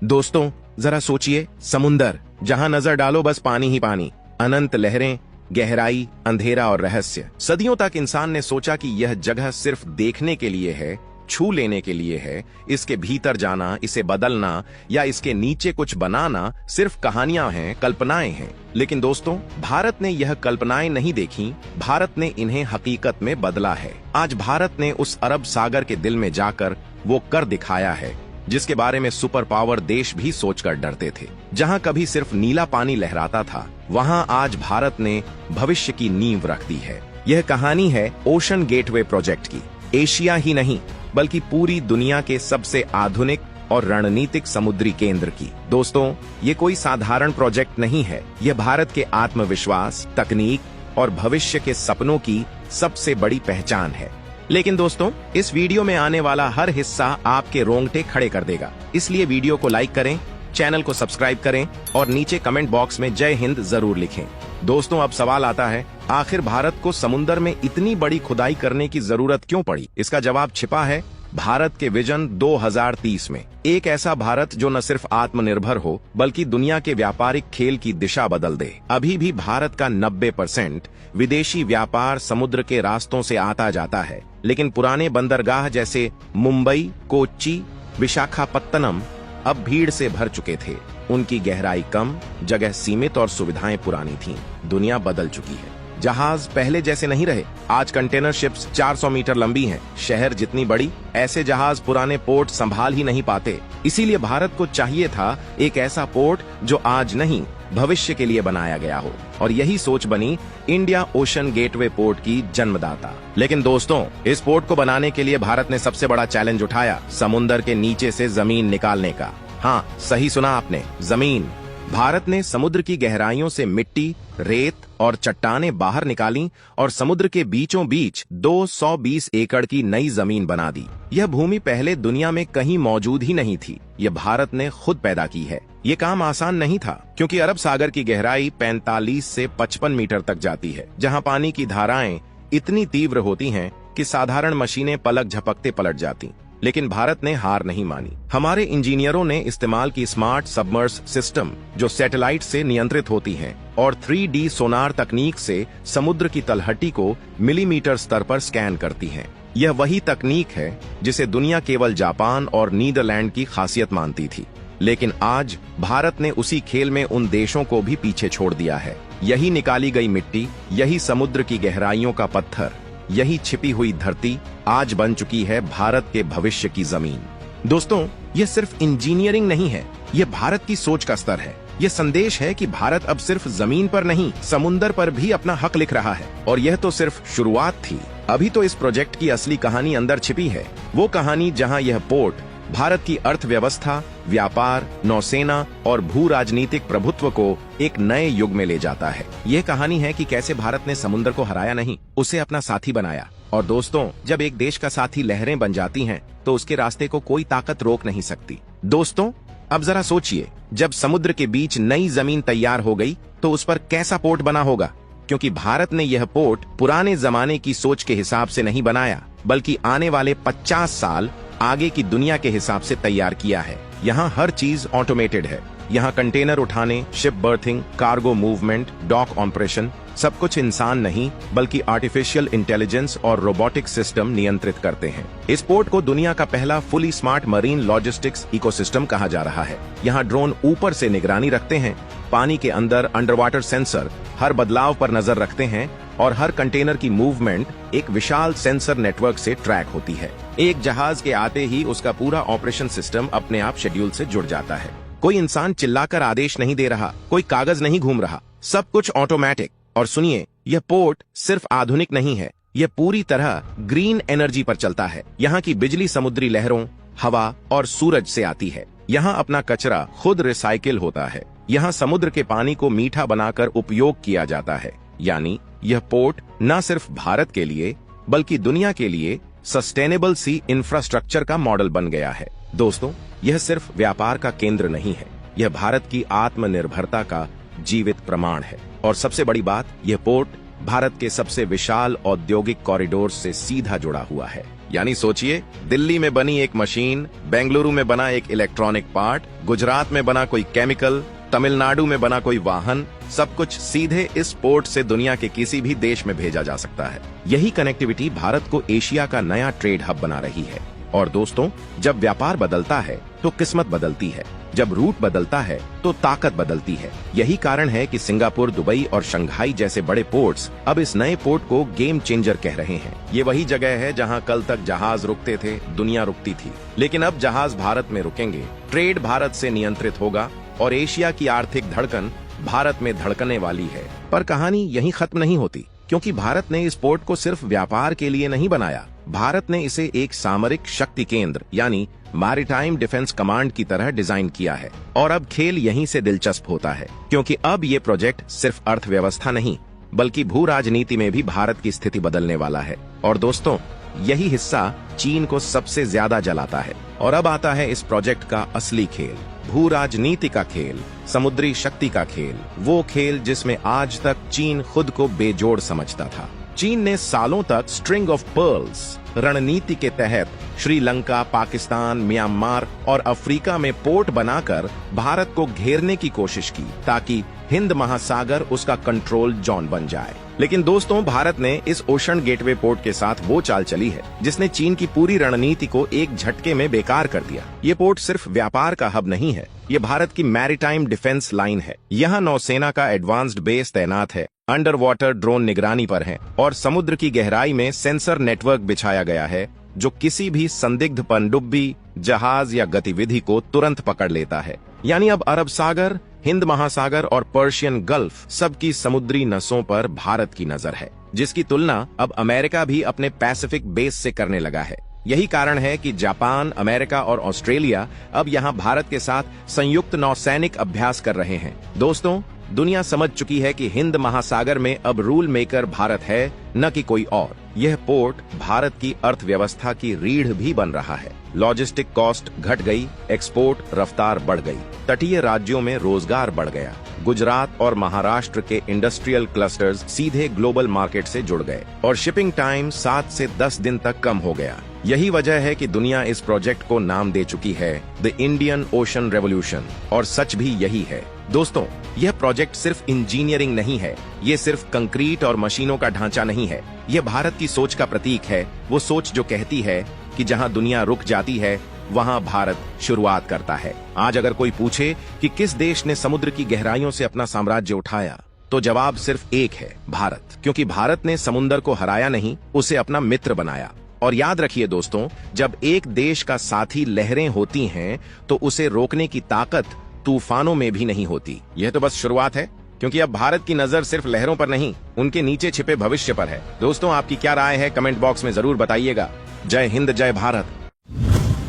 दोस्तों जरा सोचिए, समुंदर, जहां नजर डालो बस पानी ही पानी, अनंत लहरें, गहराई, अंधेरा और रहस्य। सदियों तक इंसान ने सोचा कि यह जगह सिर्फ देखने के लिए है, छू लेने के लिए है। इसके भीतर जाना, इसे बदलना या इसके नीचे कुछ बनाना सिर्फ कहानियां हैं, कल्पनाएं हैं। लेकिन दोस्तों, भारत ने यह कल्पनाएं नहीं देखी, भारत ने इन्हें हकीकत में बदला है। आज भारत ने उस अरब सागर के दिल में जाकर वो कर दिखाया है जिसके बारे में सुपर पावर देश भी सोचकर डरते थे। जहां कभी सिर्फ नीला पानी लहराता था, वहां आज भारत ने भविष्य की नींव रख दी है। यह कहानी है ओशन गेटवे प्रोजेक्ट की। एशिया ही नहीं बल्कि पूरी दुनिया के सबसे आधुनिक और रणनीतिक समुद्री केंद्र की। दोस्तों, ये कोई साधारण प्रोजेक्ट नहीं है, यह भारत के आत्मविश्वास, तकनीक और भविष्य के सपनों की सबसे बड़ी पहचान है। लेकिन दोस्तों, इस वीडियो में आने वाला हर हिस्सा आपके रोंगटे खड़े कर देगा, इसलिए वीडियो को लाइक करें, चैनल को सब्सक्राइब करें और नीचे कमेंट बॉक्स में जय हिंद जरूर लिखें। दोस्तों, अब सवाल आता है, आखिर भारत को समुद्र में इतनी बड़ी खुदाई करने की जरूरत क्यों पड़ी? इसका जवाब छिपा है भारत के विजन 2030 में। एक ऐसा भारत जो न सिर्फ आत्मनिर्भर हो बल्कि दुनिया के व्यापारिक खेल की दिशा बदल दे। अभी भी भारत का 90% विदेशी व्यापार समुद्र के रास्तों से आता जाता है, लेकिन पुराने बंदरगाह जैसे मुंबई, कोच्चि, विशाखापत्तनम अब भीड़ से भर चुके थे। उनकी गहराई कम, जगह सीमित और सुविधाएं पुरानी थीं। दुनिया बदल चुकी है, जहाज पहले जैसे नहीं रहे। आज कंटेनर शिप्स 400 मीटर लंबी हैं। शहर जितनी बड़ी, ऐसे जहाज पुराने पोर्ट संभाल ही नहीं पाते। इसीलिए भारत को चाहिए था एक ऐसा पोर्ट जो आज नहीं, भविष्य के लिए बनाया गया हो। और यही सोच बनी इंडिया ओशन गेटवे पोर्ट की जन्मदाता। लेकिन दोस्तों, इस पोर्ट को बनाने के लिए भारत ने सबसे बड़ा चैलेंज उठाया, समुद्र के नीचे से जमीन निकालने का। हाँ, सही सुना आपने, जमीन। भारत ने समुद्र की गहराइयों से मिट्टी, रेत और चट्टानें बाहर निकाली और समुद्र के बीचों बीच 220 एकड़ की नई जमीन बना दी। यह भूमि पहले दुनिया में कहीं मौजूद ही नहीं थी, यह भारत ने खुद पैदा की है। ये काम आसान नहीं था, क्योंकि अरब सागर की गहराई 45 से 55 मीटर तक जाती है, जहां पानी की धाराएं इतनी तीव्र होती हैं कि साधारण मशीनें पलक झपकते पलट जाती। लेकिन भारत ने हार नहीं मानी। हमारे इंजीनियरों ने इस्तेमाल की स्मार्ट सबमर्स सिस्टम, जो सैटेलाइट से नियंत्रित होती हैं, और 3D सोनार तकनीक से समुद्र की तलहटी को मिलीमीटर स्तर पर स्कैन करती हैं। यह वही तकनीक है जिसे दुनिया केवल जापान और नीदरलैंड की खासियत मानती थी। लेकिन आज भारत ने उसी खेल में उन देशों को भी पीछे छोड़ दिया है। यही निकाली गई मिट्टी, यही समुद्र की गहराइयों का पत्थर, यही छिपी हुई धरती आज बन चुकी है भारत के भविष्य की जमीन। दोस्तों, यह सिर्फ इंजीनियरिंग नहीं है, यह भारत की सोच का स्तर है। यह संदेश है कि भारत अब सिर्फ जमीन पर नहीं, समुद्र पर भी अपना हक लिख रहा है। और यह तो सिर्फ शुरुआत थी, अभी तो इस प्रोजेक्ट की असली कहानी अंदर छिपी है। वो कहानी जहां यह पोर्ट भारत की अर्थव्यवस्था, व्यापार, नौसेना और भू राजनीतिक प्रभुत्व को एक नए युग में ले जाता है। यह कहानी है कि कैसे भारत ने समुद्र को हराया नहीं, उसे अपना साथी बनाया। और दोस्तों, जब एक देश का साथी लहरें बन जाती हैं, तो उसके रास्ते को कोई ताकत रोक नहीं सकती। दोस्तों, अब जरा सोचिए, जब समुद्र के बीच नई जमीन तैयार हो गई, तो उस पर कैसा पोर्ट बना होगा? क्योंकि भारत ने यह पोर्ट पुराने जमाने की सोच के हिसाब से नहीं बनाया, बल्कि आने वाले 50 साल आगे की दुनिया के हिसाब से तैयार किया है। यहाँ हर चीज ऑटोमेटेड है। यहाँ कंटेनर उठाने, ship berthing, cargo movement, dock operation, सब कुछ इंसान नहीं बल्कि आर्टिफिशियल इंटेलिजेंस और रोबोटिक सिस्टम नियंत्रित करते हैं। इस पोर्ट को दुनिया का पहला fully smart marine logistics ecosystem कहा जा रहा है। यहाँ ड्रोन ऊपर से निगरानी रखते हैं, पानी के अंदर अंडर वाटर सेंसर हर बदलाव पर नजर रखते हैं और हर कंटेनर की मूवमेंट एक विशाल सेंसर नेटवर्क से ट्रैक होती है। एक जहाज के आते ही उसका पूरा ऑपरेशन सिस्टम अपने आप शेड्यूल से जुड़ जाता है। कोई इंसान चिल्लाकर आदेश नहीं दे रहा, कोई कागज नहीं घूम रहा, सब कुछ ऑटोमेटिक। और सुनिए, यह पोर्ट सिर्फ आधुनिक नहीं है, यह पूरी तरह ग्रीन एनर्जी पर चलता है। यहाँ की बिजली समुद्री लहरों, हवा और सूरज से आती है। यहाँ अपना कचरा खुद रिसाइकिल होता है। यहाँ समुद्र के पानी को मीठा बनाकर उपयोग किया जाता है। यानी यह पोर्ट न सिर्फ भारत के लिए बल्कि दुनिया के लिए सस्टेनेबल सी इंफ्रास्ट्रक्चर का मॉडल बन गया है। दोस्तों, यह सिर्फ व्यापार का केंद्र नहीं है, यह भारत की आत्मनिर्भरता का जीवित प्रमाण है। और सबसे बड़ी बात, यह पोर्ट भारत के सबसे विशाल औद्योगिक कॉरिडोर से सीधा जुड़ा हुआ है। यानी सोचिए, दिल्ली में बनी एक मशीन, बेंगलुरु में बना एक इलेक्ट्रॉनिक पार्ट, गुजरात में बना कोई केमिकल, तमिलनाडु में बना कोई वाहन, सब कुछ सीधे इस पोर्ट से दुनिया के किसी भी देश में भेजा जा सकता है। यही कनेक्टिविटी भारत को एशिया का नया ट्रेड हब बना रही है। और दोस्तों, जब व्यापार बदलता है तो किस्मत बदलती है, जब रूट बदलता है तो ताकत बदलती है। यही कारण है कि सिंगापुर, दुबई और शंघाई जैसे बड़े पोर्ट्स अब इस नए पोर्ट को गेम चेंजर कह रहे हैं। ये वही जगह है जहां कल तक जहाज रुकते थे, दुनिया रुकती थी, लेकिन अब जहाज भारत में रुकेंगे, ट्रेड भारत से नियंत्रित होगा और एशिया की आर्थिक धड़कन भारत में धड़कने वाली है। पर कहानी यहीं खत्म नहीं होती, क्योंकि भारत ने इस पोर्ट को सिर्फ व्यापार के लिए नहीं बनाया। भारत ने इसे एक सामरिक शक्ति केंद्र यानी मैरीटाइम डिफेंस कमांड की तरह डिजाइन किया है। और अब खेल यहीं से दिलचस्प होता है, क्योंकि अब ये प्रोजेक्ट सिर्फ अर्थव्यवस्था नहीं, बल्कि भू राजनीति में भी भारत की स्थिति बदलने वाला है। और दोस्तों, यही हिस्सा चीन को सबसे ज्यादा जलाता है। और अब आता है इस प्रोजेक्ट का असली खेल, भू राजनीति का खेल, समुद्री शक्ति का खेल, वो खेल जिसमें आज तक चीन खुद को बेजोड़ समझता था। चीन ने सालों तक स्ट्रिंग ऑफ पर्ल्स रणनीति के तहत श्रीलंका, पाकिस्तान, म्यांमार और अफ्रीका में पोर्ट बनाकर भारत को घेरने की कोशिश की, ताकि हिंद महासागर उसका कंट्रोल जोन बन जाए। लेकिन दोस्तों, भारत ने इस ओशन गेटवे पोर्ट के साथ वो चाल चली है जिसने चीन की पूरी रणनीति को एक झटके में बेकार कर दिया। ये पोर्ट सिर्फ व्यापार का हब नहीं है, ये भारत की मैरीटाइम डिफेंस लाइन है। यहाँ नौसेना का एडवांस्ड बेस तैनात है, अंडर वाटर ड्रोन निगरानी पर हैं और समुद्र की गहराई में सेंसर नेटवर्क बिछाया गया है जो किसी भी संदिग्ध पनडुब्बी, जहाज या गतिविधि को तुरंत पकड़ लेता है। यानी अब अरब सागर, हिंद महासागर और पर्शियन गल्फ सबकी समुद्री नसों पर भारत की नजर है, जिसकी तुलना अब अमेरिका भी अपने पैसिफिक बेस से करने लगा है। यही कारण है कि जापान, अमेरिका और ऑस्ट्रेलिया अब यहाँ भारत के साथ संयुक्त नौसैनिक अभ्यास कर रहे हैं। दोस्तों, दुनिया समझ चुकी है कि हिंद महासागर में अब रूल मेकर भारत है, न कि कोई और। यह पोर्ट भारत की अर्थव्यवस्था की रीढ़ भी बन रहा है। लॉजिस्टिक कॉस्ट घट गई, एक्सपोर्ट रफ्तार बढ़ गई, तटीय राज्यों में रोजगार बढ़ गया, गुजरात और महाराष्ट्र के इंडस्ट्रियल क्लस्टर्स सीधे ग्लोबल मार्केट से जुड़ गए और शिपिंग टाइम 7 से 10 दिन तक कम हो गया। यही वजह है कि दुनिया इस प्रोजेक्ट को नाम दे चुकी है द इंडियन ओशन रेवोल्यूशन। और सच भी यही है। दोस्तों, यह प्रोजेक्ट सिर्फ इंजीनियरिंग नहीं है, ये सिर्फ कंक्रीट और मशीनों का ढांचा नहीं है, यह भारत की सोच का प्रतीक है। वो सोच जो कहती है कि जहां दुनिया रुक जाती है, वहां भारत शुरुआत करता है। आज अगर कोई पूछे कि किस देश ने समुद्र की गहराइयों से अपना साम्राज्य उठाया, तो जवाब सिर्फ एक है, भारत। क्योंकि भारत ने समुद्र को हराया नहीं, उसे अपना मित्र बनाया। और याद रखिए दोस्तों, जब एक देश का साथी लहरें होती हैं, तो उसे रोकने की ताकत तूफानों में भी नहीं होती। यह तो बस शुरुआत है, क्योंकि अब भारत की नजर सिर्फ लहरों पर नहीं, उनके नीचे छिपे भविष्य पर है। दोस्तों, आपकी क्या राय है, कमेंट बॉक्स में जरूर बताइएगा। जय हिंद, जय भारत।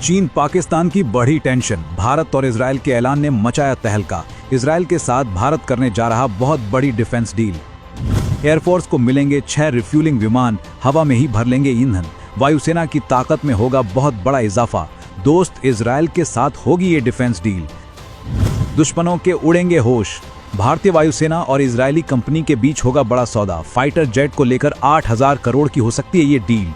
चीन पाकिस्तान की बढ़ी टेंशन, भारत और इजराइल के ऐलान ने मचाया तहलका। इजराइल के साथ भारत करने जा रहा बहुत बड़ी डिफेंस डील। एयरफोर्स को मिलेंगे 6 रिफ्यूलिंग विमान, हवा में ही भर लेंगे ईंधन। वायुसेना की ताकत में होगा बहुत बड़ा इजाफा। दोस्त, इजराइल के साथ होगी ये डिफेंस डील। दुश्मनों के उड़ेंगे होश। भारतीय वायुसेना और इजरायली कंपनी के बीच होगा बड़ा सौदा। फाइटर जेट को लेकर 8,000 करोड़ की हो सकती है ये डील।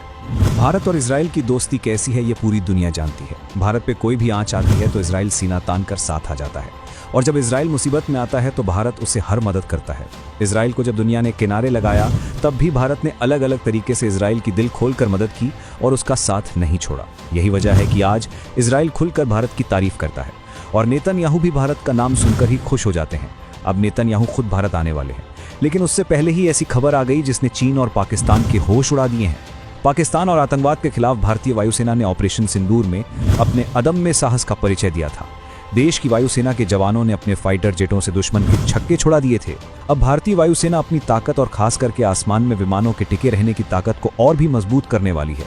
भारत और इजराइल की दोस्ती कैसी है ये पूरी दुनिया जानती है। भारत पे कोई भी आंच आती है तो इजराइल सीना तान कर साथ आ जाता है, और जब इजराइल मुसीबत में आता है तो भारत उसे हर मदद करता है। इजराइल को जब दुनिया ने किनारे लगाया, तब भी भारत ने अलग अलग तरीके से इजराइल की दिल खोलकर मदद की और उसका साथ नहीं छोड़ा। यही वजह है कि आज इजराइल खुलकर भारत की तारीफ करता है, और नेतन्याहू भी भारत का नाम सुनकर ही खुश हो जाते हैं। अब नेतन्याहू खुद भारत आने वाले हैं, लेकिन उससे पहले ही ऐसी खबर आ गई जिसने चीन और पाकिस्तान के होश उड़ा दिए हैं। पाकिस्तान और आतंकवाद के खिलाफ भारतीय वायुसेना ने ऑपरेशन सिंदूर में अपने अदम्य साहस का परिचय दिया था। देश की वायुसेना के जवानों ने अपने फाइटर जेटों से दुश्मन के छक्के छुड़ा दिए थे। अब भारतीय वायुसेना अपनी ताकत और खास करके आसमान में विमानों के टिके रहने की ताकत को और भी मजबूत करने वाली है।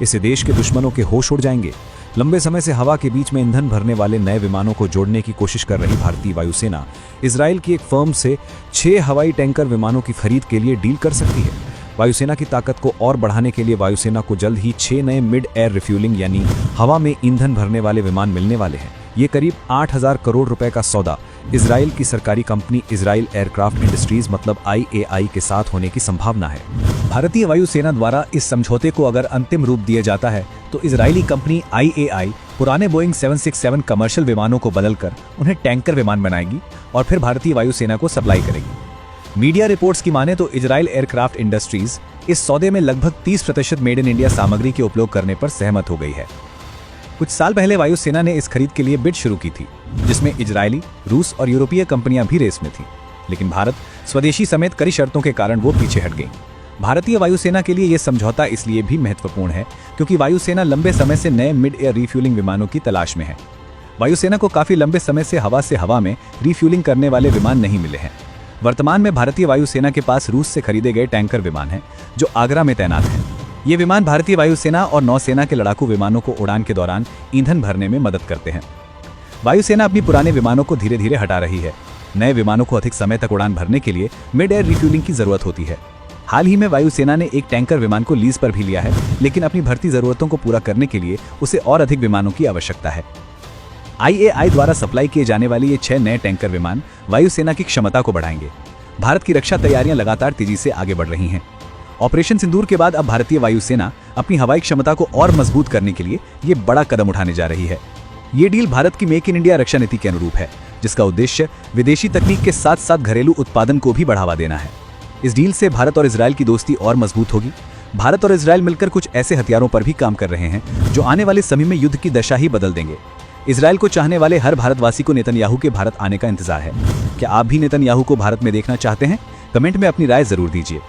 इससे देश के दुश्मनों के होश उड़ जाएंगे। लंबे समय से हवा के बीच में ईंधन भरने वाले नए विमानों को जोड़ने की कोशिश कर रही भारतीय वायुसेना इजराइल की एक फर्म से 6 हवाई टैंकर विमानों की खरीद के लिए डील कर सकती है। वायुसेना की ताकत को और बढ़ाने के लिए वायुसेना को जल्द ही 6 नए मिड एयर रिफ्यूलिंग यानी हवा में ईंधन भरने वाले विमान मिलने वाले हैं। ये करीब 8,000 करोड़ रुपए का सौदा इजराइल की सरकारी कंपनी इजराइल एयरक्राफ्ट इंडस्ट्रीज मतलब IAI के साथ होने की संभावना है। भारतीय वायुसेना द्वारा इस समझौते को अगर अंतिम रूप दिया जाता है तो इजरायली कंपनी IAI पुराने बोइंग 767 कमर्शियल विमानों को बदलकर उन्हें टैंकर विमान बनाएगी और फिर भारतीय वायुसेना को सप्लाई करेगी। मीडिया रिपोर्ट्स की माने तो इजराइल एयरक्राफ्ट इंडस्ट्रीज इस सौदे में लगभग 30% मेड इन इंडिया सामग्री के उपयोग करने पर सहमत हो गई है। कुछ साल पहले वायुसेना ने इस खरीद के लिए बिड शुरू की थी, जिसमें इजरायली, रूस और यूरोपीय कंपनियां भी रेस में थीं। लेकिन भारत स्वदेशी समेत कई शर्तों के कारण वो पीछे हट गई। भारतीय वायुसेना के लिए यह समझौता इसलिए भी महत्वपूर्ण है क्योंकि वायुसेना लंबे समय से नए मिड एयर रिफ्यूलिंग विमानों की तलाश में है। वायुसेना को काफी लंबे समय से हवा में रिफ्यूलिंग करने वाले विमान नहीं मिले हैं। वर्तमान में भारतीय वायुसेना के पास रूस से खरीदे गए टैंकर विमान हैं, जो आगरा में तैनात हैं। ये विमान भारतीय वायुसेना और नौसेना के लड़ाकू विमानों को उड़ान के दौरान ईंधन भरने में मदद करते हैं। वायुसेना अपनी पुराने विमानों को धीरे धीरे हटा रही है। नए विमानों को अधिक समय तक उड़ान भरने के लिए मिड एयर रिफ्यूलिंग की जरूरत होती है। हाल ही में वायुसेना ने एक टैंकर विमान को लीज पर भी लिया है, लेकिन अपनी भर्ती जरूरतों को पूरा करने के लिए उसे और अधिक विमानों की आवश्यकता है। IAI द्वारा सप्लाई किए जाने वाले ये 6 नए टैंकर विमान वायुसेना की क्षमता को बढ़ाएंगे। भारत की रक्षा तैयारियां लगातार तेजी से आगे बढ़ रही हैं। ऑपरेशन सिंदूर के बाद अब भारतीय वायुसेना अपनी हवाई क्षमता को और मजबूत करने के लिए ये बड़ा कदम उठाने जा रही है। ये डील भारत की मेक इन इंडिया रक्षा नीति के अनुरूप है, जिसका उद्देश्य विदेशी तकनीक के साथ साथ घरेलू उत्पादन को भी बढ़ावा देना है। इस डील से भारत और इजराइल की दोस्ती और मजबूत होगी। भारत और इजराइल मिलकर कुछ ऐसे हथियारों पर भी काम कर रहे हैं जो आने वाले समय में युद्ध की दशा ही बदल देंगे। इजराइल को चाहने वाले हर भारतवासी को नेतन्याहू के भारत आने का इंतजार है। क्या आप भी नेतन्याहू को भारत में देखना चाहते हैं? कमेंट में अपनी राय जरूर दीजिए।